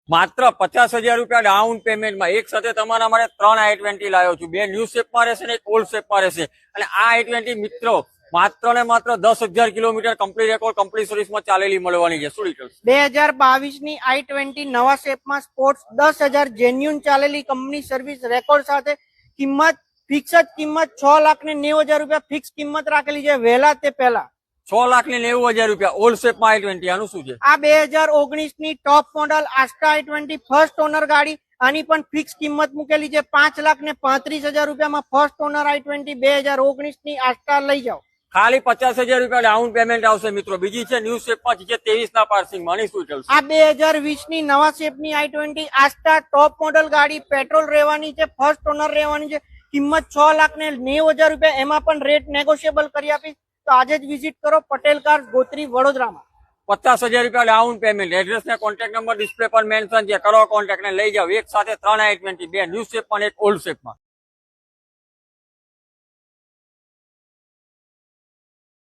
માત્ર 50,000 રૂપિયા ડાઉન પેમેન્ટમાં એક સાથે તમારા માટે 3 i20 લાવ્યો છું। 2 ન્યૂ શેપમાં રહેશે ને એક ઓલ્ડ શેપમાં રહેશે। અને આ i20 મિત્રો માત્ર ને માત્ર 10,000 કિલોમીટર કમ્પ્લીટ રેકોર્ડ કમ્પ્લીટ સર્વિસમાં ચાલેલી મળવાની છે। શું ડિટેલ્સ? 2022 ની i20 નવા શેપમાં સ્પોર્ટ્સ 10,000 જેન્યુન ચાલેલી કંપની સર્વિસ રેકોર્ડ સાથે કિંમત ફિક્સ જ કિંમત 6,90,000 રૂપિયા ફિક્સ કિંમત રાખેલી છે વહેલા તે પહેલા। 6,90,000 રૂપિયા ઓલ્ડ શેપમાં i20 આનું શું છે? આ 2019 ની top model Asta i20 first owner ગાડી। આની પણ ફિક્સ કિંમત મૂકેલી છે 5,35,000 રૂપિયામાં ફર્સ્ટ ઓનર i20 2019 ની આસ્ટા લઈ જાઓ। ખાલી 50,000 રૂપિયા ડાઉન પેમેન્ટ આવશે મિત્રો। બીજી છે ન્યૂ શેપમાં છે 23 ના પાર્સિંગ મની શું ડિટેલ્સ? આ 2020 ની નવા શેપની i20 આસ્ટા ટોપ મોડલ ગાડી પેટ્રોલ રહેવાની છે ફર્સ્ટ ઓનર રહેવાની છે કિંમત 6,90,000 રૂપિયા। એમાં પણ રેટ નેગોશિયેબલ કરી આપીશ તો આજે જ વિઝિટ કરો પટેલ કાર્સ ગોત્રી વડોદરામાં। 50,000 રૂપિયા ડાઉન પેમેન્ટ એડ્રેસ ને કોન્ટેક્ટ નંબર ડિસ્પ્લે પર મેન્શન છે। કરો કોન્ટેક્ટ ને લઈ જાઓ એક સાથે 3 i20 2 ન્યૂ શેપમાં એક ઓલ્ડ શેપમાં।